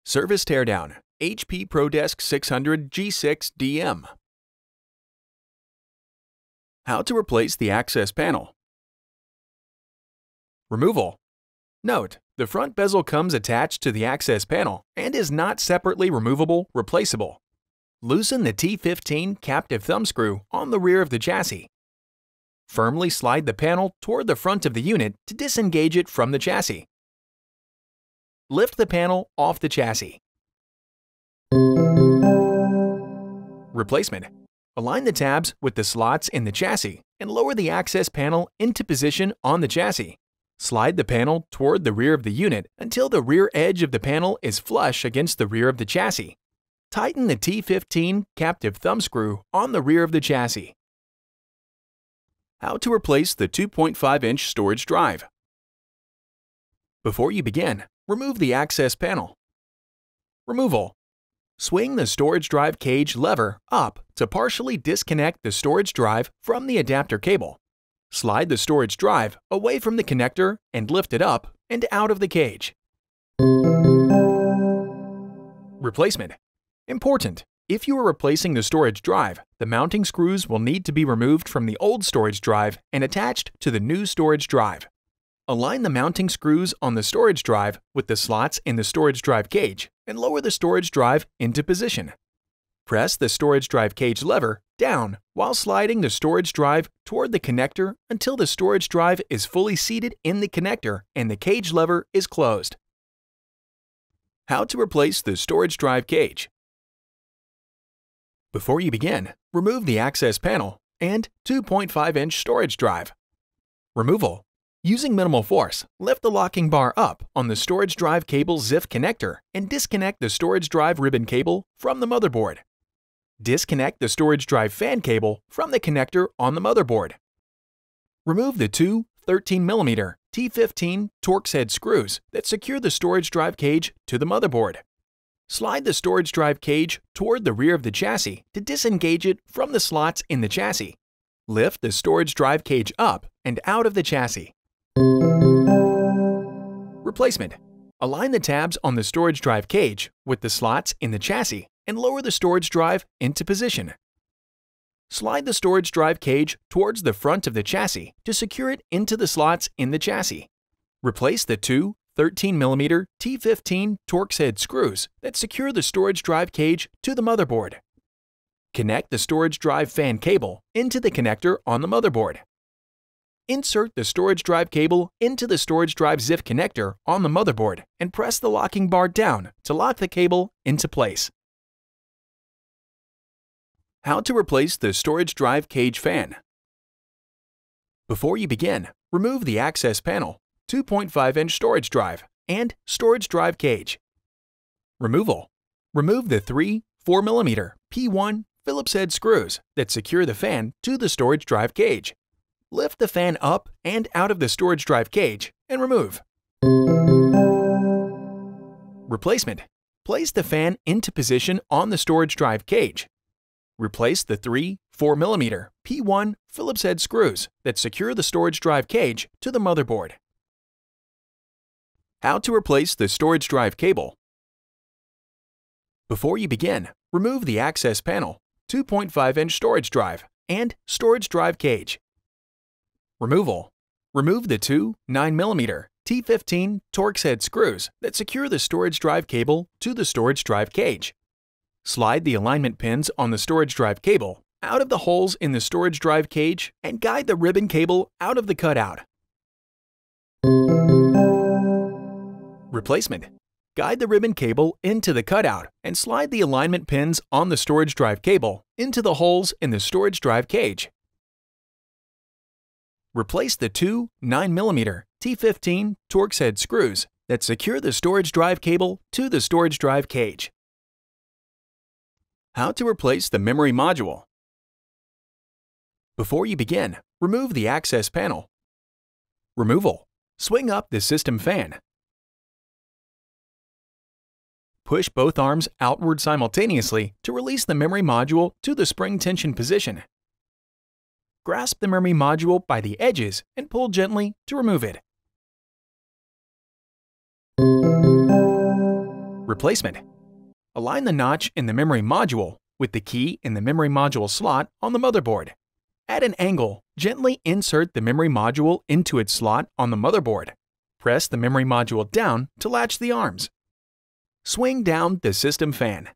Service Teardown, HP ProDesk 600 G6 DM. How to replace the access panel. Removal. Note, the front bezel comes attached to the access panel and is not separately removable, replaceable. Loosen the T15 captive thumb screw on the rear of the chassis. Firmly slide the panel toward the front of the unit to disengage it from the chassis. Lift the panel off the chassis. Replacement. Align the tabs with the slots in the chassis and lower the access panel into position on the chassis. Slide the panel toward the rear of the unit until the rear edge of the panel is flush against the rear of the chassis. Tighten the T15 captive thumb screw on the rear of the chassis. How to replace the 2.5-inch storage drive. Before you begin, remove the access panel. Removal. Swing the storage drive cage lever up to partially disconnect the storage drive from the adapter cable. Slide the storage drive away from the connector and lift it up and out of the cage. Replacement. Important. If you are replacing the storage drive, the mounting screws will need to be removed from the old storage drive and attached to the new storage drive. Align the mounting screws on the storage drive with the slots in the storage drive cage and lower the storage drive into position. Press the storage drive cage lever down while sliding the storage drive toward the connector until the storage drive is fully seated in the connector and the cage lever is closed. How to replace the storage drive cage. Before you begin, remove the access panel and 2.5-inch storage drive. Removal. Using minimal force, lift the locking bar up on the storage drive cable ZIF connector and disconnect the storage drive ribbon cable from the motherboard. Disconnect the storage drive fan cable from the connector on the motherboard. Remove the two 13mm T15 Torx head screws that secure the storage drive cage to the motherboard. Slide the storage drive cage toward the rear of the chassis to disengage it from the slots in the chassis. Lift the storage drive cage up and out of the chassis. Replacement. Align the tabs on the storage drive cage with the slots in the chassis and lower the storage drive into position. Slide the storage drive cage towards the front of the chassis to secure it into the slots in the chassis. Replace the two 13mm T15 Torx head screws that secure the storage drive cage to the motherboard. Connect the storage drive fan cable into the connector on the motherboard. Insert the storage drive cable into the storage drive ZIF connector on the motherboard and press the locking bar down to lock the cable into place. How to replace the storage drive cage fan. Before you begin, remove the access panel, 2.5-inch storage drive, and storage drive cage. Removal. Remove the three 4mm P1 Phillips head screws that secure the fan to the storage drive cage. Lift the fan up and out of the storage drive cage and remove. Replacement. Place the fan into position on the storage drive cage. Replace the three 4mm P1 Phillips head screws that secure the storage drive cage to the motherboard. How to replace the storage drive cable. Before you begin, remove the access panel, 2.5-inch storage drive, and storage drive cage. Removal. Remove the two 9mm T15 Torx head screws that secure the storage drive cable to the storage drive cage. Slide the alignment pins on the storage drive cable out of the holes in the storage drive cage and guide the ribbon cable out of the cutout. Replacement. Guide the ribbon cable into the cutout and slide the alignment pins on the storage drive cable into the holes in the storage drive cage. Replace the two 9mm T15 Torx head screws that secure the storage drive cable to the storage drive cage. How to replace the memory module. Before you begin, remove the access panel. Removal. Swing up the system fan. Push both arms outward simultaneously to release the memory module to the spring tension position. Grasp the memory module by the edges and pull gently to remove it. Replacement. Align the notch in the memory module with the key in the memory module slot on the motherboard. At an angle, gently insert the memory module into its slot on the motherboard. Press the memory module down to latch the arms. Swing down the system fan.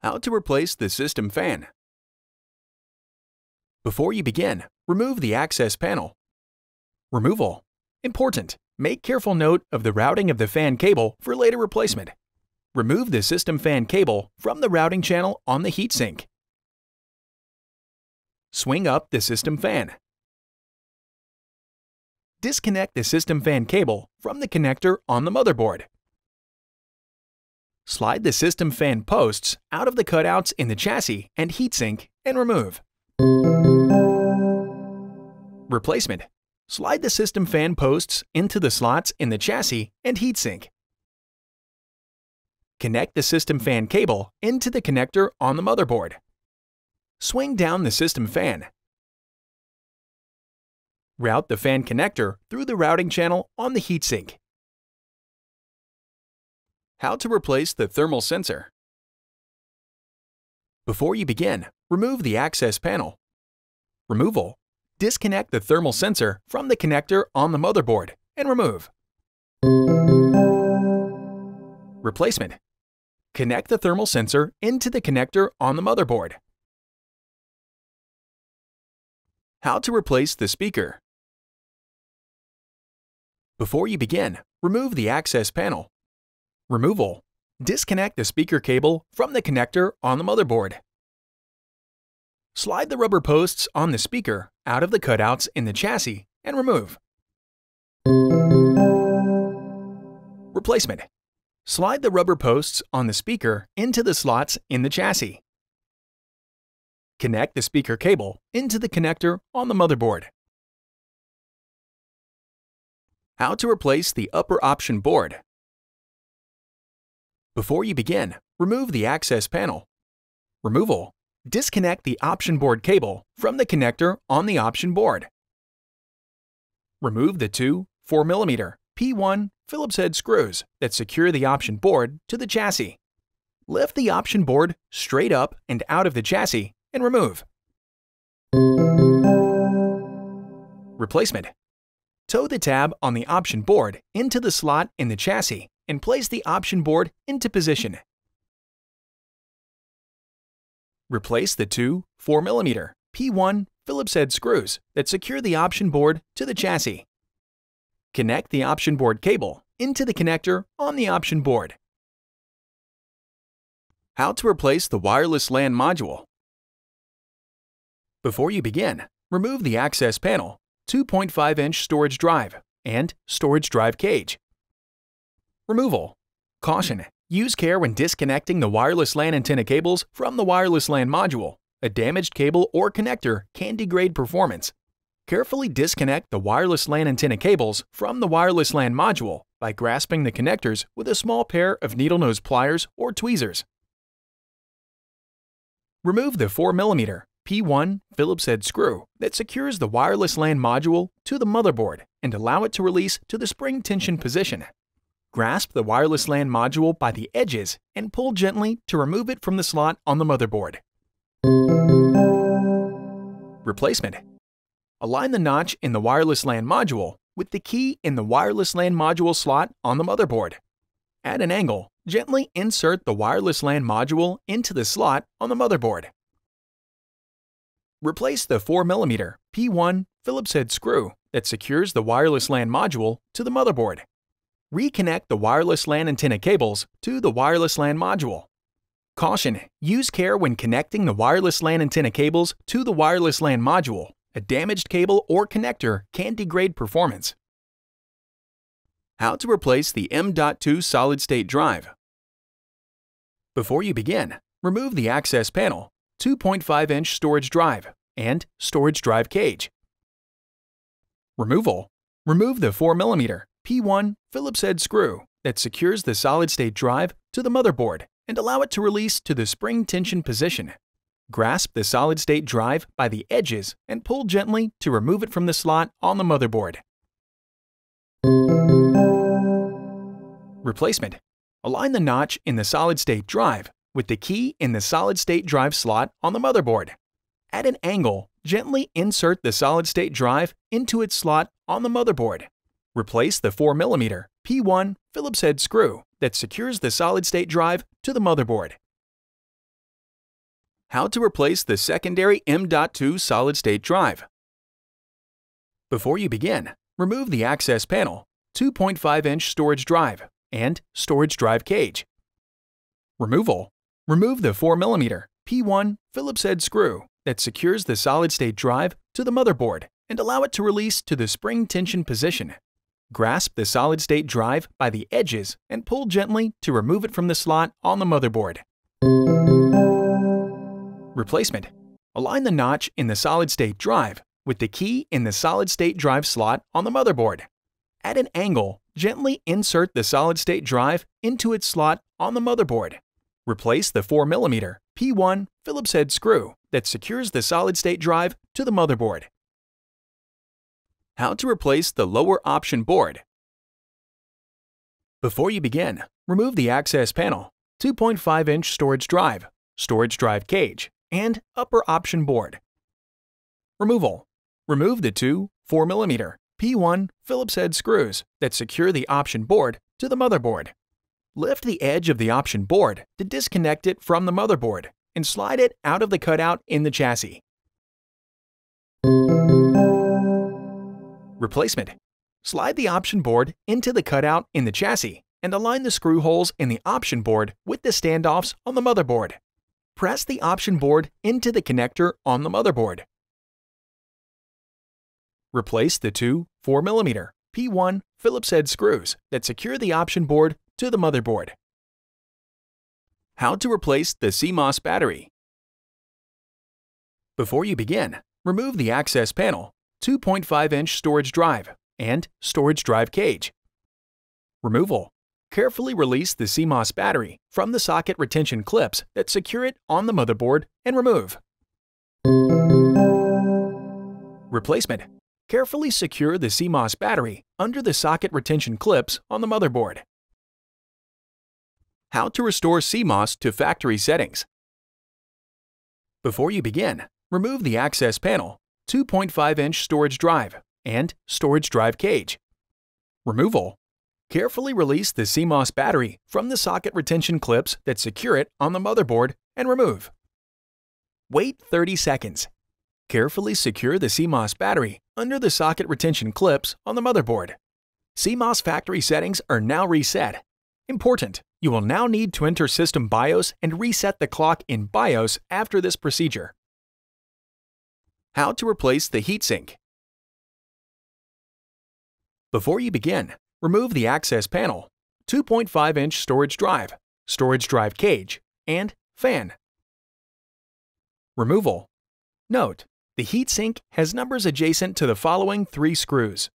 How to replace the system fan. Before you begin, remove the access panel. Removal. Important. Make careful note of the routing of the fan cable for later replacement. Remove the system fan cable from the routing channel on the heatsink. Swing up the system fan. Disconnect the system fan cable from the connector on the motherboard. Slide the system fan posts out of the cutouts in the chassis and heatsink and remove. Replacement. Slide the system fan posts into the slots in the chassis and heatsink. Connect the system fan cable into the connector on the motherboard. Swing down the system fan. Route the fan connector through the routing channel on the heatsink. How to replace the thermal sensor. Before you begin, remove the access panel. Removal. Disconnect the thermal sensor from the connector on the motherboard and remove. Replacement. Connect the thermal sensor into the connector on the motherboard. How to replace the speaker. Before you begin, remove the access panel. Removal. Disconnect the speaker cable from the connector on the motherboard. Slide the rubber posts on the speaker out of the cutouts in the chassis and remove. Replacement. Slide the rubber posts on the speaker into the slots in the chassis. Connect the speaker cable into the connector on the motherboard. How to replace the upper option board. Before you begin, remove the access panel. Removal. Disconnect the option board cable from the connector on the option board. Remove the two 4mm P1 Phillips head screws that secure the option board to the chassis. Lift the option board straight up and out of the chassis and remove. Replacement. Tow the tab on the option board into the slot in the chassis and place the option board into position. Replace the two 4mm P1 Phillips head screws that secure the option board to the chassis. Connect the option board cable into the connector on the option board. How to replace the wireless LAN module. Before you begin, remove the access panel, 2.5-inch storage drive, and storage drive cage. Removal. Caution. Use care when disconnecting the wireless LAN antenna cables from the wireless LAN module. A damaged cable or connector can degrade performance. Carefully disconnect the wireless LAN antenna cables from the wireless LAN module by grasping the connectors with a small pair of needle nose pliers or tweezers. Remove the 4mm P1 Phillips head screw that secures the wireless LAN module to the motherboard and allow it to release to the spring tension position. Grasp the wireless LAN module by the edges and pull gently to remove it from the slot on the motherboard. Replacement. Align the notch in the wireless LAN module with the key in the wireless LAN module slot on the motherboard. At an angle, gently insert the wireless LAN module into the slot on the motherboard. Replace the 4mm P1 Phillips head screw that secures the wireless LAN module to the motherboard. Reconnect the wireless LAN antenna cables to the wireless LAN module. Caution. Use care when connecting the wireless LAN antenna cables to the wireless LAN module. A damaged cable or connector can degrade performance. How to replace the M.2 solid-state drive. Before you begin, remove the access panel, 2.5-inch storage drive, and storage drive cage. Removal. Remove the 4mm P1 Phillips head screw that secures the solid-state drive to the motherboard and allow it to release to the spring tension position. Grasp the solid-state drive by the edges and pull gently to remove it from the slot on the motherboard. Replacement. Align the notch in the solid-state drive with the key in the solid-state drive slot on the motherboard. At an angle, gently insert the solid-state drive into its slot on the motherboard. Replace the 4mm P1 Phillips head screw that secures the solid-state drive to the motherboard. How to replace the secondary M.2 solid-state drive. Before you begin, remove the access panel, 2.5-inch storage drive, and storage drive cage. Removal. Remove the 4mm P1 Phillips head screw that secures the solid-state drive to the motherboard and allow it to release to the spring tension position. Grasp the solid-state drive by the edges and pull gently to remove it from the slot on the motherboard. Replacement. Align the notch in the solid-state drive with the key in the solid-state drive slot on the motherboard. At an angle, gently insert the solid-state drive into its slot on the motherboard. Replace the 4mm P1 Phillips head screw that secures the solid-state drive to the motherboard. How to replace the lower option board. Before you begin, remove the access panel, 2.5-inch storage drive cage, and upper option board. Removal. Remove the two 4mm P1 Phillips head screws that secure the option board to the motherboard. Lift the edge of the option board to disconnect it from the motherboard and slide it out of the cutout in the chassis. Replacement. Slide the option board into the cutout in the chassis and align the screw holes in the option board with the standoffs on the motherboard. Press the option board into the connector on the motherboard. Replace the two 4mm P1 Phillips head screws that secure the option board to the motherboard. How to replace the CMOS battery. Before you begin, remove the access panel, 2.5-inch storage drive, and storage drive cage. Removal. Carefully release the CMOS battery from the socket retention clips that secure it on the motherboard and remove. Replacement. Carefully secure the CMOS battery under the socket retention clips on the motherboard. How to restore CMOS to factory settings. Before you begin, remove the access panel, 2.5-inch storage drive, and storage drive cage. Removal. Carefully release the CMOS battery from the socket retention clips that secure it on the motherboard and remove. Wait 30 seconds. Carefully secure the CMOS battery under the socket retention clips on the motherboard. CMOS factory settings are now reset. Important! You will now need to enter System BIOS and reset the clock in BIOS after this procedure. How to replace the heatsink. Before you begin, remove the access panel, 2.5-inch storage drive cage, and fan. Removal. Note: the heatsink has numbers adjacent to the following 3 screws.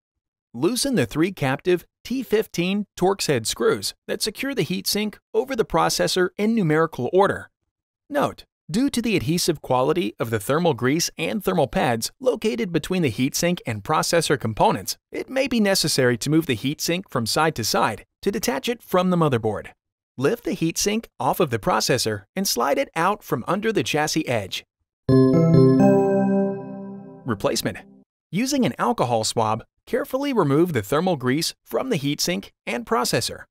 Loosen the 3 captive T15 Torx head screws that secure the heatsink over the processor in numerical order. Note: due to the adhesive quality of the thermal grease and thermal pads located between the heatsink and processor components, it may be necessary to move the heatsink from side to side to detach it from the motherboard. Lift the heatsink off of the processor and slide it out from under the chassis edge. Replacement. Using an alcohol swab, carefully remove the thermal grease from the heatsink and processor.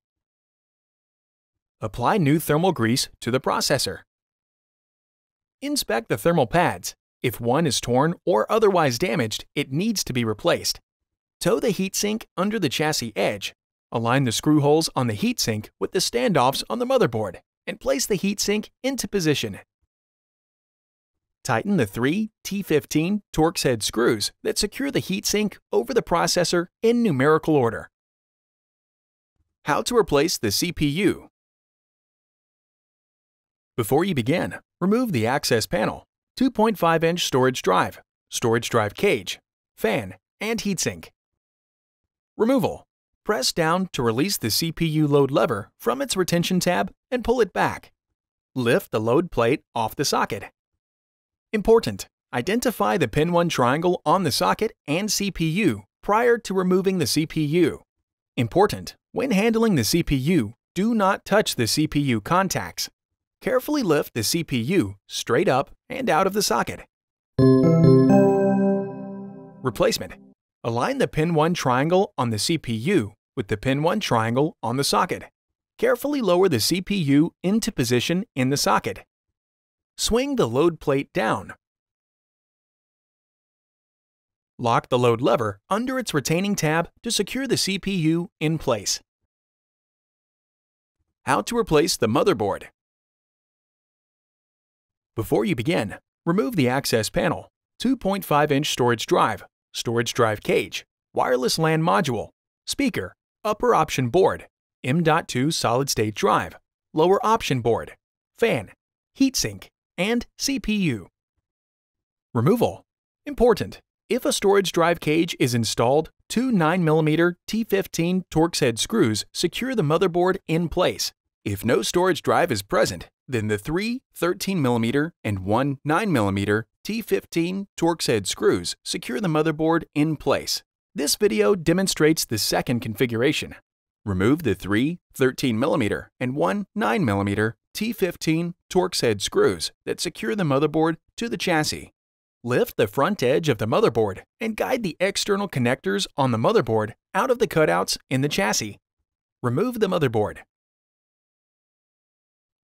Apply new thermal grease to the processor. Inspect the thermal pads. If one is torn or otherwise damaged, it needs to be replaced. Tow the heatsink under the chassis edge. Align the screw holes on the heatsink with the standoffs on the motherboard and place the heatsink into position. Tighten the 3 T15 Torx head screws that secure the heatsink over the processor in numerical order. How to replace the CPU. Before you begin, remove the access panel, 2.5-inch storage drive cage, fan, and heatsink. Removal. Press down to release the CPU load lever from its retention tab and pull it back. Lift the load plate off the socket. Important: identify the pin 1 triangle on the socket and CPU prior to removing the CPU. Important: When handling the CPU, do not touch the CPU contacts. Carefully lift the CPU straight up and out of the socket. Replacement. Align the pin 1 triangle on the CPU with the pin 1 triangle on the socket. Carefully lower the CPU into position in the socket. Swing the load plate down. Lock the load lever under its retaining tab to secure the CPU in place. How to replace the motherboard. Before you begin, remove the access panel, 2.5-inch storage drive cage, wireless LAN module, speaker, upper option board, M.2 solid-state drive, lower option board, fan, heatsink, and CPU. Removal. Important. If a storage drive cage is installed, two 9mm T15 Torx head screws secure the motherboard in place. If no storage drive is present, then the three 13mm and one 9mm T15 Torx head screws secure the motherboard in place. This video demonstrates the second configuration. Remove the three 13mm and one 9mm T15 Torx head screws that secure the motherboard to the chassis. Lift the front edge of the motherboard and guide the external connectors on the motherboard out of the cutouts in the chassis. Remove the motherboard.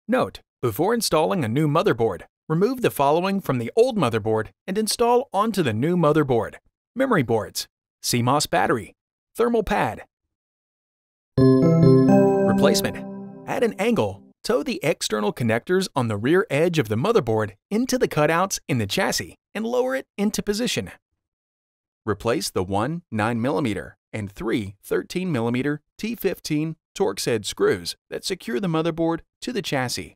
Note: before installing a new motherboard, remove the following from the old motherboard and install onto the new motherboard: memory boards, CMOS battery, thermal pad. Replacement. At an angle, tow the external connectors on the rear edge of the motherboard into the cutouts in the chassis and lower it into position. Replace the one 9mm and three 13mm T15 Torx head screws that secure the motherboard to the chassis.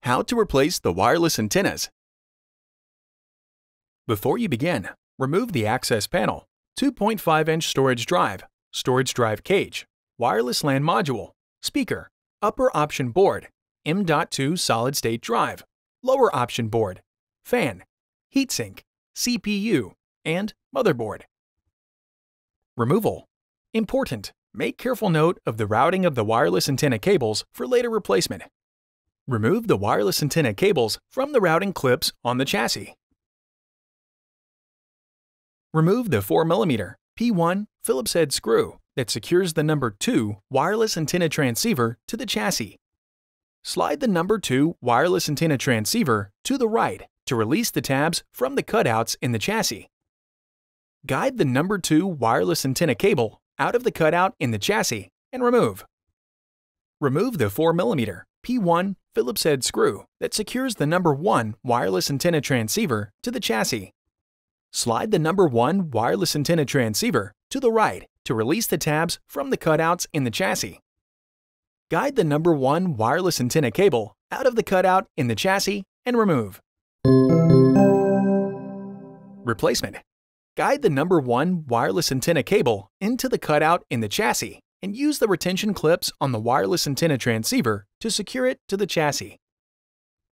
How to replace the wireless antennas. Before you begin, remove the access panel, 2.5-inch storage drive cage, wireless LAN module, speaker, upper option board, M.2 solid-state drive, lower option board, fan, heatsink, CPU, and motherboard. Removal. Important. Make careful note of the routing of the wireless antenna cables for later replacement. Remove the wireless antenna cables from the routing clips on the chassis. Remove the 4mm P1 Phillips head screw that secures the number 2 wireless antenna transceiver to the chassis. Slide the number 2 wireless antenna transceiver to the right to release the tabs from the cutouts in the chassis. Guide the number 2 wireless antenna cable out of the cutout in the chassis and remove. Remove the 4mm P1 Phillips head screw that secures the number 1 wireless antenna transceiver to the chassis. Slide the number 1 wireless antenna transceiver to the right to release the tabs from the cutouts in the chassis. Guide the number 1 wireless antenna cable out of the cutout in the chassis and remove. Replacement. Guide the number 1 wireless antenna cable into the cutout in the chassis and use the retention clips on the wireless antenna transceiver to secure it to the chassis.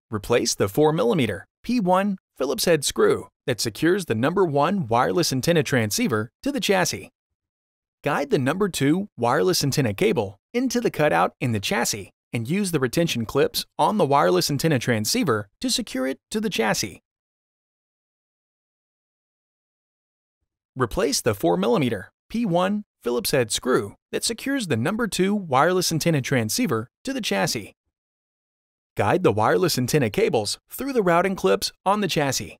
Replace the 4mm P1 Phillips head screw that secures the number 1 wireless antenna transceiver to the chassis. Guide the number 2 wireless antenna cable into the cutout in the chassis and use the retention clips on the wireless antenna transceiver to secure it to the chassis. Replace the 4mm P1 Phillips head screw that secures the number 2 wireless antenna transceiver to the chassis. Guide the wireless antenna cables through the routing clips on the chassis.